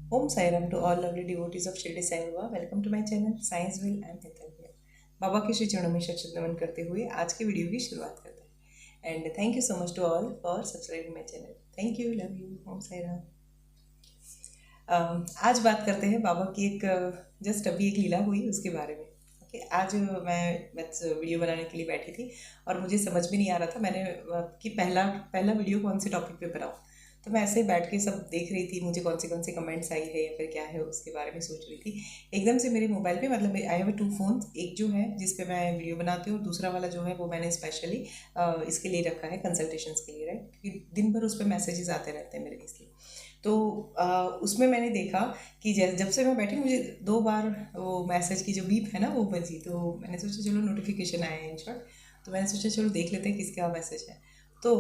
Om Sairam to all lovely devotees of Shirdi Sai Baba. Welcome to my channel Science Will and Hetal here. बाबा के श्री चरणों में शत नमन करते हुए आज की वीडियो की शुरुआत करते हैं and thank you so much to all for subscribing my channel. Thank you, love you, Om Sai Ram. आज बात करते हैं बाबा की एक जस्ट अभी एक लीला हुई उसके बारे में. ओके, आज मैं बस वीडियो बनाने के लिए बैठी थी और मुझे समझ में नहीं आ रहा था मैंने कि पहला पहला वीडियो कौन से टॉपिक पे बनाऊँ. तो मैं ऐसे ही बैठ के सब देख रही थी, मुझे कौन सी कमेंट्स आई है या फिर क्या है उसके बारे में सोच रही थी. एकदम से मेरे मोबाइल पे मतलब आई हैव 2 फोन, एक जो है जिस पे मैं वीडियो बनाती हूँ, दूसरा वाला जो है वो मैंने स्पेशली इसके लिए रखा है, कंसल्टेशंस के लिए, राइट, क्योंकि दिन भर उस पर मैसेजेस आते रहते हैं मेरे, इसलिए. तो उसमें मैंने देखा कि जब से मैं बैठी मुझे 2 बार वो मैसेज की जो बीप है ना वो बजी. तो मैंने सोचा चलो नोटिफिकेशन आया है इन शॉर्ट, तो मैंने सोचा चलो देख लेते हैं किसका मैसेज है. तो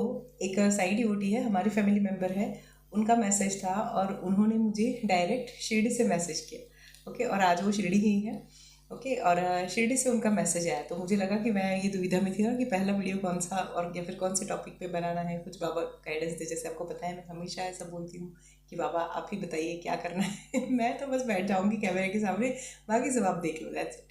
एक साई डिवोटी है, हमारी फैमिली मेम्बर है, उनका मैसेज था और उन्होंने मुझे डायरेक्ट शिरडी से मैसेज किया. ओके, और आज वो शिरडी ही है. ओके, और शिरडी से उनका मैसेज आया. तो मुझे लगा कि मैं ये दुविधा में थी ना कि पहला वीडियो कौन सा और या फिर कौन से टॉपिक पे बनाना है. कुछ बाबा गाइडेंस दे, जैसे आपको पता है मैं हमेशा ऐसा बोलती हूँ कि बाबा आप ही बताइए क्या करना है. मैं तो बस बैठ जाऊँगी कैमरे के सामने, बाकी सब आप देख लो, दैट्स इट.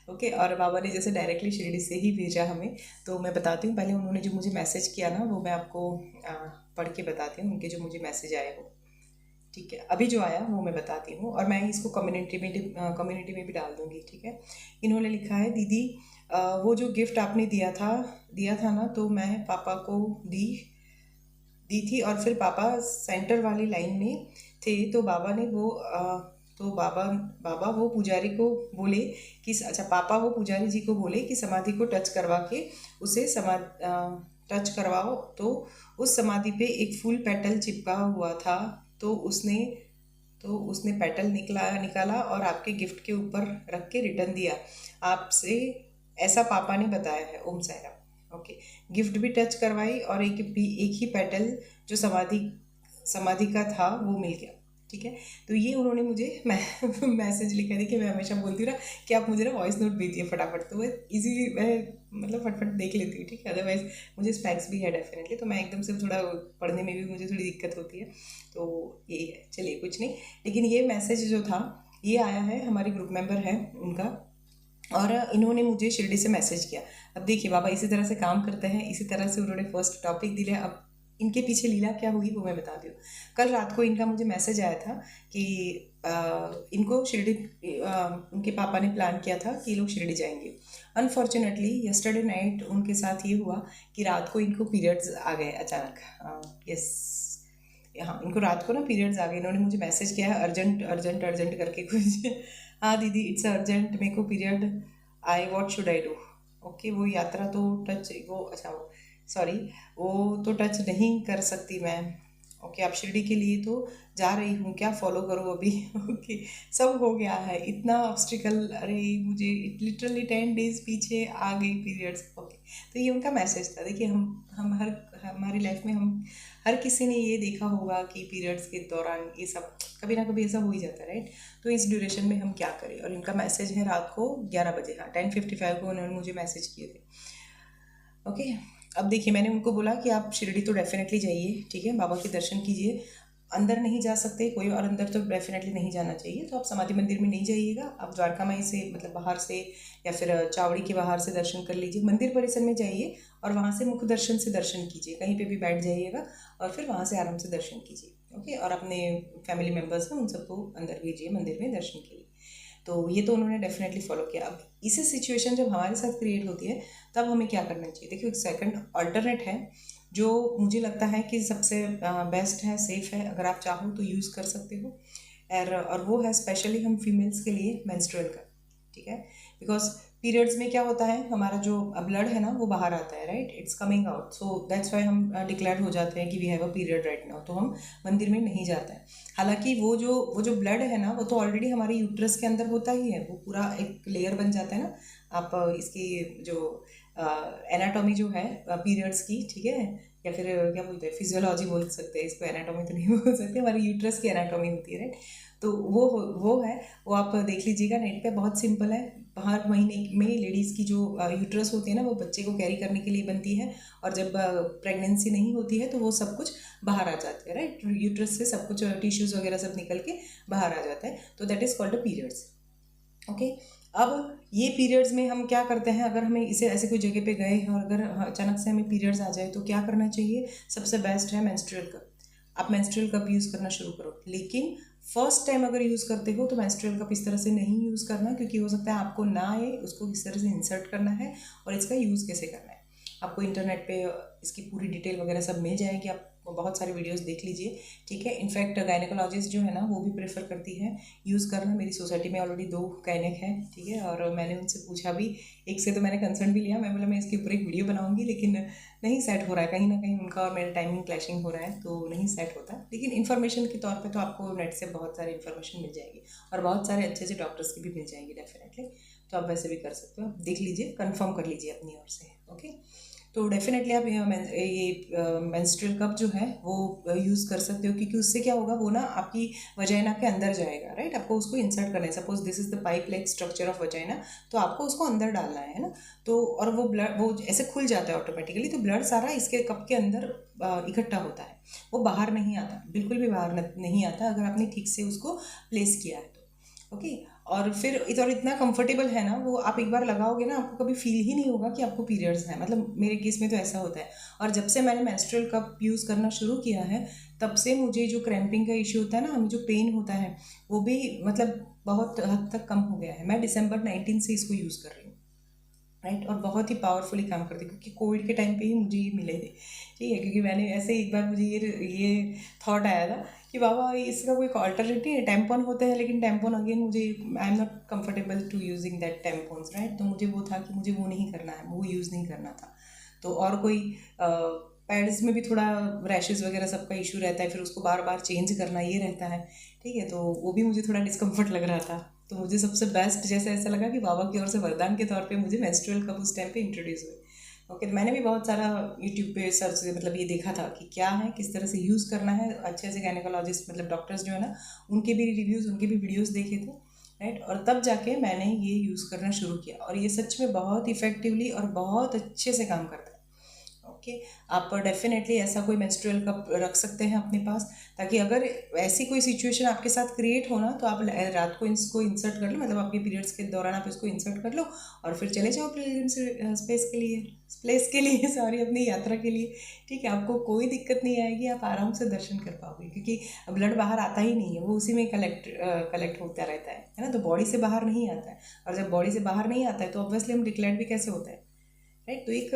ओके, और बाबा ने जैसे डायरेक्टली शिरडी से ही भेजा हमें. तो मैं बताती हूँ पहले उन्होंने जो मुझे मैसेज किया ना वो मैं आपको पढ़ के बताती हूँ, उनके जो मुझे मैसेज आए हो. ठीक है, अभी जो आया वो मैं बताती हूँ और मैं इसको कम्युनिटी में भी डाल दूँगी. ठीक है, इन्होंने लिखा है, दीदी वो जो गिफ्ट आपने दिया था ना, तो मैं पापा को दी थी और फिर पापा सेंटर वाली लाइन में थे. तो बाबा ने वो तो बाबा वो पुजारी को बोले कि अच्छा, पापा वो पुजारी जी को बोले कि समाधि को टच करवा के उसे टच करवाओ. तो उस समाधि पे एक फूल पेटल चिपका हुआ था. तो उसने पेटल निकाला और आपके गिफ्ट के ऊपर रख के रिटर्न दिया आपसे, ऐसा पापा ने बताया है. ओम साई राम. ओके, गिफ्ट भी टच करवाई और एक ही पेटल जो समाधि का था वो मिल गया. ठीक है, तो ये उन्होंने मुझे मैसेज लिखा. देखिए मैं हमेशा बोलती हूँ ना कि आप मुझे ना वॉइस नोट भेजिए फटाफट, तो मैं इजीली मैं मतलब फटफट देख लेती हूँ. ठीक है, अदरवाइज मुझे स्पैक्स भी है डेफिनेटली, तो मैं एकदम से थोड़ा पढ़ने में भी मुझे थोड़ी दिक्कत होती है. तो ये है, चलिए कुछ नहीं. लेकिन ये मैसेज जो था ये आया है, हमारी ग्रुप मेंबर है उनका, और इन्होंने मुझे शिरडी से मैसेज किया. अब देखिए बाबा इसी तरह से काम करते हैं, इसी तरह से उन्होंने फर्स्ट टॉपिक दिया. अब इनके पीछे लीला क्या हुई वो मैं बताती हूँ. कल रात को इनका मुझे मैसेज आया था कि इनको शिरडी उनके पापा ने प्लान किया था कि ये लोग शिरडी जाएंगे. अनफॉर्चुनेटली यस्टरडे नाइट उनके साथ ये हुआ कि रात को इनको पीरियड्स आ गए अचानक. यस, हाँ, इनको रात को ना पीरियड्स आ गए. इन्होंने मुझे मैसेज किया है अर्जेंट अर्जेंट अर्जेंट करके कुछ. हाँ दीदी इट्स अर्जेंट, मेरे को पीरियड आए, what should I do. Okay, वो यात्रा तो टच वो अच्छा सॉरी वो तो टच नहीं कर सकती मैं. ओके, आप शिरडी के लिए तो जा रही हूँ, क्या फॉलो करूँ अभी. ओके, सब हो गया है, इतना ऑब्स्टिकल, अरे मुझे लिटरली 10 डेज पीछे आ गई पीरियड्स. ओके, तो ये उनका मैसेज था. देखिए हम हमारी लाइफ में हम हर किसी ने ये देखा होगा कि पीरियड्स के दौरान ये सब कभी ना कभी ऐसा हो ही जाता है, राइट. तो इस ड्यूरेशन में हम क्या करें. और इनका मैसेज है रात को 11 बजे, हाँ 10:55 को उन्होंने मुझे मैसेज किए थे. ओके, अब देखिए मैंने उनको बोला कि आप शिरडी तो डेफिनेटली जाइए. ठीक है, बाबा के दर्शन कीजिए. अंदर नहीं जा सकते कोई, और अंदर तो डेफिनेटली नहीं जाना चाहिए, तो आप समाधि मंदिर में नहीं जाइएगा. आप द्वारका माई से मतलब बाहर से या फिर चावड़ी के बाहर से दर्शन कर लीजिए. मंदिर परिसर में जाइए और वहाँ से मुख्य दर्शन से दर्शन कीजिए, कहीं पे भी बैठ जाइएगा और फिर वहाँ से आराम से दर्शन कीजिए. ओके, और अपने फैमिली मेम्बर्स हैं उन सबको अंदर भेजिए मंदिर में दर्शन के लिए. तो ये तो उन्होंने डेफिनेटली फॉलो किया. अब इसी सिचुएशन जब हमारे साथ क्रिएट होती है तब हमें क्या करना चाहिए. देखिए एक सेकंड अल्टरनेट है जो मुझे लगता है कि सबसे बेस्ट है, सेफ़ है, अगर आप चाहो तो यूज़ कर सकते हो. और वो है स्पेशली हम फीमेल्स के लिए मेंस्ट्रुअल का. ठीक है, बिकॉज पीरियड्स में क्या होता है, हमारा जो ब्लड है ना वो बाहर आता है, right, it's coming out. So that's why हम डिक्लेयर हो जाते हैं कि we have a period right now, तो हम मंदिर में नहीं जाते हैं. हालांकि वो जो ब्लड है ना वो तो ऑलरेडी हमारे यूट्रस के अंदर होता ही है, वो पूरा एक लेयर बन जाता है ना. आप इसकी जो एनाटॉमी जो है पीरियड्स की, ठीक है, या फिर क्या बोलते हैं, फिजियोलॉजी बोल सकते हैं इसको, एनाटॉमी तो नहीं बोल सकते, हमारी यूट्रस की एनाटॉमी होती है, राइट। तो वो है, वो आप देख लीजिएगा नेट पे, बहुत सिंपल है। हर महीने में लेडीज़ की जो यूट्रस होती है ना, वो बच्चे को कैरी करने के लिए बनती है, और जब प्रेगनेंसी नहीं होती है तो वो सब कुछ बाहर आ जाता है, राइट। यूट्रस से सब कुछ टिश्यूज़ वगैरह सब निकल के बाहर आ जाता है, तो that is called a periods. Okay. अब ये पीरियड्स में हम क्या करते हैं, अगर हमें इसे ऐसे कोई जगह पे गए हैं और अगर अचानक से हमें पीरियड्स आ जाए तो क्या करना चाहिए, सबसे बेस्ट है मेंस्ट्रुअल कप। आप मेंस्ट्रुअल कप यूज़ करना शुरू करो, लेकिन फर्स्ट टाइम अगर यूज़ करते हो तो मेंस्ट्रुअल कप इस तरह से नहीं यूज़ करना, क्योंकि हो सकता है आपको ना आए, उसको किस तरह से इंसर्ट करना है और इसका यूज़ कैसे करना है। आपको इंटरनेट पे इसकी पूरी डिटेल वगैरह सब मिल जाएगी, आप बहुत सारे वीडियोस देख लीजिए, ठीक है। इनफैक्ट गायनेकोलॉजिस्ट जो है ना, वो भी प्रेफर करती है यूज़ करना। मेरी सोसाइटी में ऑलरेडी 2 गायनेक हैं, ठीक है, और मैंने उनसे पूछा भी, एक से तो मैंने कंसर्न भी लिया, मैं बोला मैं इसके ऊपर एक वीडियो बनाऊंगी, लेकिन नहीं सेट हो रहा है, कहीं ना कहीं उनका और मेरा टाइमिंग क्लैशिंग हो रहा है, तो नहीं सेट होता। लेकिन इन्फॉर्मेशन के तौर पर तो आपको नेट से बहुत सारी इन्फॉर्मेशन मिल जाएगी, और बहुत सारे अच्छे अच्छे डॉक्टर्स की भी मिल जाएगी डेफिनेटली, तो आप वैसे भी कर सकते हो। आप देख लीजिए, कन्फर्म कर लीजिए अपनी ओर से, ओके। तो डेफिनेटली आप ये मेंस्ट्रुअल कप जो है वो यूज़ कर सकते हो, क्योंकि उससे क्या होगा, वो ना आपकी वजाइना के अंदर जाएगा, राइट। आपको उसको इंसर्ट करना है, suppose this is the pipe like structure of vagina, तो आपको उसको अंदर डालना है ना। तो और वो ब्लड वो ऐसे खुल जाता है ऑटोमेटिकली, तो ब्लड सारा इसके कप के अंदर इकट्ठा होता है, वो बाहर नहीं आता, बिल्कुल भी बाहर नहीं आता, अगर आपने ठीक से उसको प्लेस किया है तो, ओके। और फिर इतना कंफर्टेबल है ना वो, आप एक बार लगाओगे ना, आपको कभी फील ही नहीं होगा कि आपको पीरियड्स हैं, मतलब मेरे केस में तो ऐसा होता है। और जब से मैंने मेंस्ट्रुअल कप यूज़ करना शुरू किया है, तब से मुझे जो क्रैम्पिंग का इश्यू होता है ना, हमें जो पेन होता है, वो भी मतलब बहुत हद तक कम हो गया है। मैं दिसंबर 19 से इसको यूज़ कर रही हूँ, राइट, और बहुत ही पावरफुली काम करती है, क्योंकि कोविड के टाइम पे ही मुझे ये मिले थे, ठीक है। क्योंकि मैंने ऐसे एक बार मुझे ये थॉट आया था कि बाबा इसका कोई ऑल्टरनेटिव है, टैम्पॉन होते हैं, लेकिन टैम्पॉन अगेन मुझे, I am not comfortable to using that tampons, right. तो मुझे वो था कि मुझे वो नहीं करना है, वो यूज़ नहीं करना था। तो और कोई पैड्स में भी थोड़ा रैशेज़ वगैरह सबका इशू रहता है, फिर उसको बार बार चेंज करना ये रहता है, ठीक है। तो वो भी मुझे थोड़ा डिस्कम्फर्ट लग रहा था, तो मुझे सबसे बेस्ट जैसे ऐसा लगा कि बाबा की ओर से वरदान के तौर पे मुझे मेंस्ट्रुअल कप उस टाइम पे इंट्रोड्यूस हुए। ओके, मैंने भी बहुत सारा यूट्यूब पे सर्च मतलब ये देखा था कि क्या है, किस तरह से यूज़ करना है, अच्छे से गायनेकोलॉजिस्ट मतलब डॉक्टर्स जो है ना, उनके भी रिव्यूज़, उनके भी वीडियोज़ देखे थे, राइट। और तब जाके मैंने ये यूज़ करना शुरू किया, और ये सच में बहुत इफ़ेक्टिवली और बहुत अच्छे से काम करता है, ओके। आप डेफिनेटली ऐसा कोई मेंस्ट्रुअल कप रख सकते हैं अपने पास, ताकि अगर ऐसी कोई सिचुएशन आपके साथ क्रिएट हो ना, तो आप रात को इसको इंसर्ट कर लो, मतलब आपके पीरियड्स के दौरान आप इसको इंसर्ट कर लो, और फिर चले जाओ प्लेस के लिए सॉरी, अपनी यात्रा के लिए, ठीक है। आपको कोई दिक्कत नहीं आएगी, आप आराम से दर्शन कर पाओगे, क्योंकि ब्लड बाहर आता ही नहीं है, वो उसी में कलेक्ट होता रहता है ना, तो बॉडी से बाहर नहीं आता है। और जब बॉडी से बाहर नहीं आता है तो ऑब्वियसली हम डिक्लेयर भी कैसे होता है, राइट। तो एक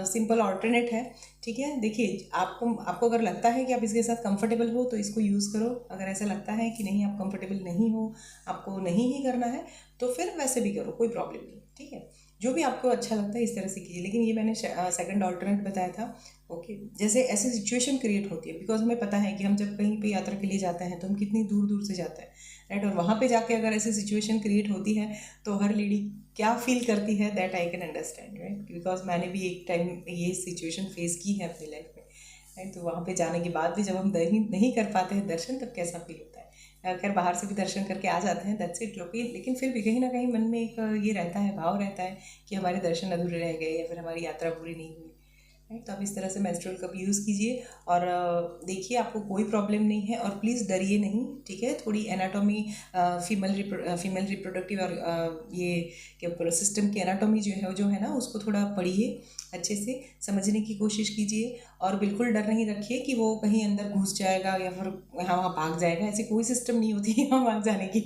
सिंपल ऑल्टरनेट है, ठीक है। देखिए, आपको अगर लगता है कि आप इसके साथ कंफर्टेबल हो तो इसको यूज़ करो, अगर ऐसा लगता है कि नहीं आप कंफर्टेबल नहीं हो, आपको नहीं ही करना है, तो फिर वैसे भी करो, कोई प्रॉब्लम नहीं, ठीक है। जो भी आपको अच्छा लगता है इस तरह से कीजिए, लेकिन ये मैंने सेकंड ऑल्टरनेट बताया था, ओके। जैसे ऐसी सिचुएशन क्रिएट होती है, बिकॉज हमें पता है कि हम जब कहीं पे यात्रा के लिए जाते हैं तो हम कितनी दूर दूर से जाते हैं, राइट। और वहाँ पे जाके अगर ऐसी सिचुएशन क्रिएट होती है तो हर लेडी क्या फील करती है, that I can understand, right. Because मैंने भी एक टाइम ये सिचुएशन फेस की है अपनी लाइफ में, राइट। तो वहाँ पे जाने के बाद भी जब हम नहीं कर पाते हैं दर्शन, तब कैसा फील होता है। खैर बाहर से भी दर्शन करके आ जाते हैं, दैट्स इट, लेकिन फिर भी कहीं ना कहीं मन में एक ये रहता है, भाव रहता है कि हमारे दर्शन अधूरे रह गए या फिर हमारी यात्रा पूरी नहीं हुई, राइट। तो आप इस तरह से मेंस्ट्रुअल कप यूज़ कीजिए, और देखिए आपको कोई प्रॉब्लम नहीं है, और प्लीज़ डरिए नहीं, ठीक है। थोड़ी एनाटॉमी, फीमेल रिप्रोडक्टिव और ये क्या पूरा सिस्टम की एनाटॉमी जो है ना, उसको थोड़ा पढ़िए, अच्छे से समझने की कोशिश कीजिए, और बिल्कुल डर नहीं रखिए कि वो कहीं अंदर घुस जाएगा या फिर यहाँ वहाँ भाग जाएगा, ऐसी कोई सिस्टम नहीं होती है यहाँ भाग जाने की,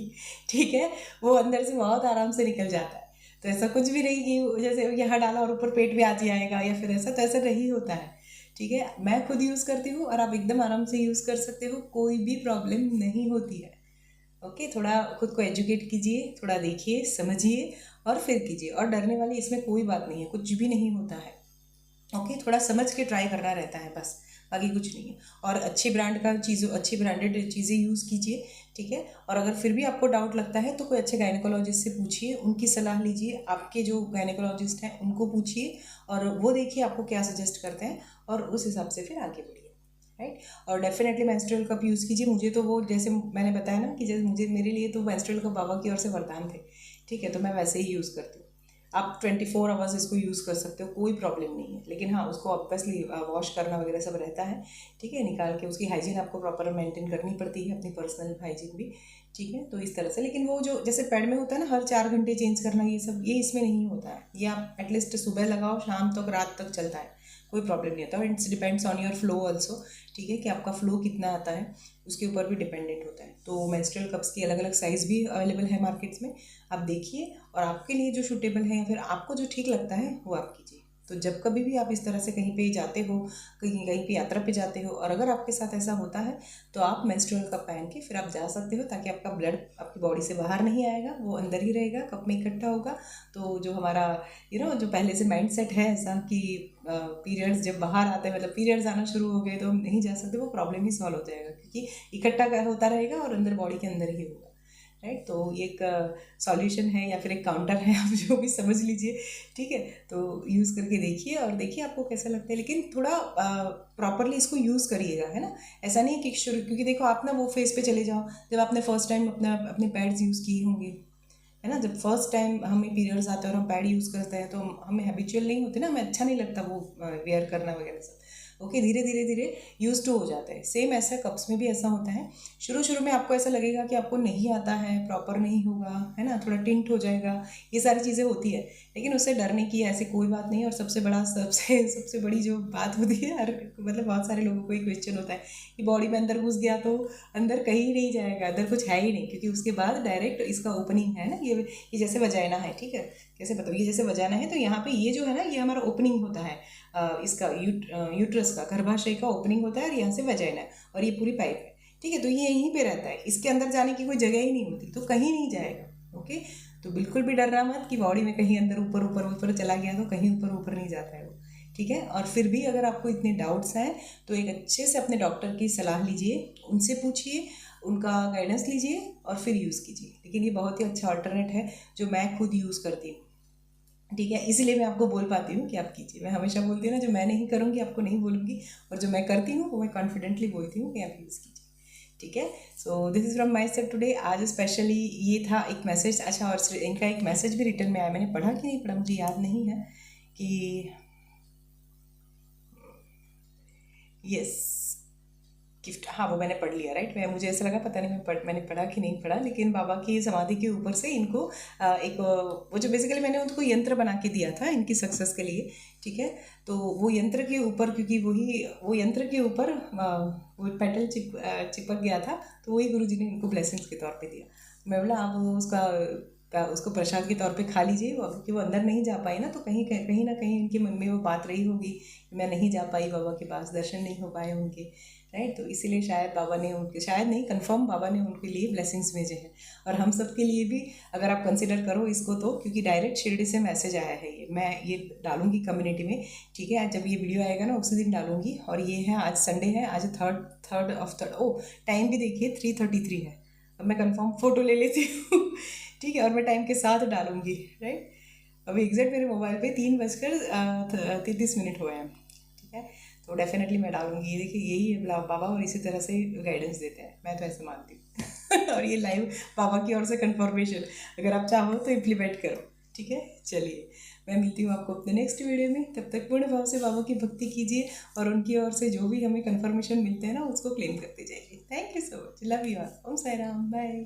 ठीक है। वो अंदर से बहुत आराम से निकल जाता है, तो ऐसा कुछ भी नहीं कि जैसे यहाँ डाला और ऊपर पेट भी आ जाएगा या फिर ऐसा, तो ऐसा नहीं होता है, ठीक है। मैं खुद यूज़ करती हूँ और आप एकदम आराम से यूज़ कर सकते हो, कोई भी प्रॉब्लम नहीं होती है, ओके। थोड़ा खुद को एजुकेट कीजिए, थोड़ा देखिए समझिए और फिर कीजिए, और डरने वाली इसमें कोई बात नहीं है, कुछ भी नहीं होता है, ओके। थोड़ा समझ के ट्राई करना रहता है बस, बाकी कुछ नहीं है। और अच्छी ब्रांड का चीज़ों अच्छी ब्रांडेड चीज़ें यूज़ कीजिए, ठीक है। और अगर फिर भी आपको डाउट लगता है तो कोई अच्छे गायनेकोलॉजिस्ट से पूछिए, उनकी सलाह लीजिए, आपके जो गायनेकोलॉजिस्ट हैं उनको पूछिए और वो देखिए आपको क्या सजेस्ट करते हैं और उस हिसाब से फिर आगे बढ़िए, राइट। और डेफिनेटली मेंस्ट्रुअल कप यूज़ कीजिए। मुझे तो वो जैसे मैंने बताया ना कि जैसे मुझे मेरे लिए तो मेंस्ट्रुअल कप बाबा की ओर से वरदान थे, ठीक है। तो मैं वैसे ही यूज़ करती हूँ। आप 24 आवर्स इसको यूज़ कर सकते हो, कोई प्रॉब्लम नहीं है। लेकिन हाँ, उसको ऑब्वियसली वॉश करना वगैरह सब रहता है, ठीक है। निकाल के उसकी हाइजीन आपको प्रॉपर मेंटेन करनी पड़ती है, अपनी पर्सनल हाइजीन भी, ठीक है। तो इस तरह से, लेकिन वो जो जैसे पैड में होता है ना हर 4 घंटे चेंज करना, ये सब ये इसमें नहीं होता है। ये आप एटलीस्ट सुबह लगाओ, शाम तक रात तक चलता है, कोई प्रॉब्लम नहीं होता। और it's depends on your flow also, ठीक है, कि आपका फ्लो कितना आता है उसके ऊपर भी डिपेंडेंट होता है। तो मेंस्ट्रुअल कप्स की अलग अलग साइज़ भी अवेलेबल है मार्केट्स में, आप देखिए और आपके लिए जो सूटेबल है या फिर आपको जो ठीक लगता है वो आप कीजिए। तो जब कभी भी आप इस तरह से कहीं पे जाते हो, कहीं कहीं पे यात्रा पे जाते हो और अगर आपके साथ ऐसा होता है तो आप मेंस्ट्रुअल कप पहन के फिर आप जा सकते हो, ताकि आपका ब्लड आपकी बॉडी से बाहर नहीं आएगा, वो अंदर ही रहेगा, कप में इकट्ठा होगा। तो जो हमारा जो पहले से माइंड सेट है ऐसा कि पीरियड्स जब बाहर आते हैं, मतलब पीरियड्स आना शुरू हो गए तो हम नहीं जा सकते, वो प्रॉब्लम ही सॉल्व हो जाएगा, क्योंकि इकट्ठा होता रहेगा और अंदर बॉडी के अंदर ही होगा, राइट। तो ये एक सॉल्यूशन है या फिर एक काउंटर है, आप जो भी समझ लीजिए, ठीक है। तो यूज़ करके देखिए और देखिए आपको कैसा लगता है, लेकिन थोड़ा प्रॉपरली इसको यूज़ करिएगा, है ना। ऐसा नहीं है कि शुरू, क्योंकि देखो आप ना वो फेस पे चले जाओ जब आपने फर्स्ट टाइम अपने पैड्स यूज़ किए होंगे, है ना। जब फर्स्ट टाइम हमें पीरियड्स आते हैं और हम पैड यूज़ करते हैं तो हमें हैबिचुअल नहीं होते ना, हमें अच्छा नहीं लगता वो वेयर करना वगैरह सब। ओके, धीरे धीरे धीरे यूज टू हो जाता है। सेम ऐसा कप्स में भी ऐसा होता है। शुरू शुरू में आपको ऐसा लगेगा कि आपको नहीं आता है, प्रॉपर नहीं होगा, है ना, थोड़ा टिंट हो जाएगा, ये सारी चीज़ें होती है। लेकिन उससे डरने की ऐसी कोई बात नहीं है। और सबसे बड़ी जो बात होती है, हर मतलब बहुत सारे लोगों को ये क्वेश्चन होता है कि बॉडी में अंदर घुस गया तो अंदर कहीं नहीं जाएगा, अंदर कुछ है ही नहीं, क्योंकि उसके बाद डायरेक्ट इसका ओपनिंग है ना, ये जैसे वजाइना है, ठीक है। कैसे बताओ, ये जैसे वजाइना है तो यहाँ पे ये जो है ना, ये हमारा ओपनिंग होता है, इसका यूट्रस का, गर्भाशय का ओपनिंग होता है और यहाँ से वजाइना है और ये पूरी पाइप है, ठीक है। तो ये यहीं पे रहता है, इसके अंदर जाने की कोई जगह ही नहीं होती, तो कहीं नहीं जाएगा। ओके, तो बिल्कुल भी डरना मत कि बॉडी में कहीं अंदर ऊपर ऊपर ऊपर चला गया, तो कहीं ऊपर ऊपर नहीं जाता है वो, ठीक है। और फिर भी अगर आपको इतने डाउट्स हैं तो एक अच्छे से अपने डॉक्टर की सलाह लीजिए, उनसे पूछिए, उनका गाइडेंस लीजिए और फिर यूज़ कीजिए। लेकिन ये बहुत ही अच्छा अल्टरनेट है जो मैं खुद यूज़ करती हूँ, ठीक है। इसलिए मैं आपको बोल पाती हूँ कि आप कीजिए। मैं हमेशा बोलती हूँ ना, जो मैं नहीं करूँगी आपको नहीं बोलूँगी, और जो मैं करती हूँ वो मैं कॉन्फिडेंटली बोलती हूँ कि आप यूज़ कीजिए, ठीक है। So this is from my self today. आज स्पेशली ये था एक मैसेज। अच्छा, और इनका एक मैसेज भी रिटर्न में आया, मैंने पढ़ा कि नहीं पढ़ा मुझे याद नहीं है कि यस गिफ्ट, हाँ वो मैंने पढ़ लिया, राइट। मुझे ऐसा लगा पता नहीं मैंने पढ़ा कि नहीं पढ़ा, लेकिन बाबा की समाधि के ऊपर से इनको वो जो बेसिकली मैंने उनको यंत्र बना के दिया था इनकी सक्सेस के लिए, ठीक है। तो वो यंत्र के ऊपर, क्योंकि वो यंत्र के ऊपर वो पेटल चिपक गया था, तो वही गुरुजी ने इनको ब्लेसिंग्स के तौर पे दिया। मैं बोला आप उसको प्रसाद के तौर पे खा लीजिए, क्योंकि वो अंदर नहीं जा पाई ना, तो कहीं ना कहीं उनके मन में वो बात रही होगी कि मैं नहीं जा पाई बाबा के पास, दर्शन नहीं हो पाए उनके, राइट। तो इसीलिए शायद बाबा ने उनके, शायद नहीं कंफर्म, बाबा ने उनके लिए ब्लेसिंग्स भेजे हैं। और हम सब के लिए भी अगर आप कंसिडर करो इसको तो, क्योंकि डायरेक्ट शिरडी से मैसेज आया है, ये मैं ये डालूंगी कम्युनिटी में, ठीक है। आज जब ये वीडियो आएगा ना उसी दिन डालूंगी। और ये है, आज संडे है, आज थर्ड टाइम भी देखिए 3:33 है। अब मैं कंफर्म फ़ोटो ले लेती हूँ ठीक है, और मैं टाइम के साथ डालूंगी, राइट। अभी एग्जैक्ट मेरे मोबाइल पे 3:33 हुए हैं, ठीक है। तो डेफिनेटली मैं डालूंगी। ये देखिए, यही है बाबा, और इसी तरह से गाइडेंस देते हैं, मैं तो ऐसे मानती हूँ और ये लाइव बाबा की ओर से कंफर्मेशन, अगर आप चाहो तो इम्प्लीमेंट करो, ठीक है। चलिए, मैं मिलती हूँ आपको अपने नेक्स्ट वीडियो में। तब तक पूर्ण भाव से बाबा की भक्ति कीजिए और उनकी ओर से जो भी हमें कंफर्मेशन मिलते हैं ना उसको क्लेम करते जाइए। Thank you so much, love you all, Om Sai Ram, bye.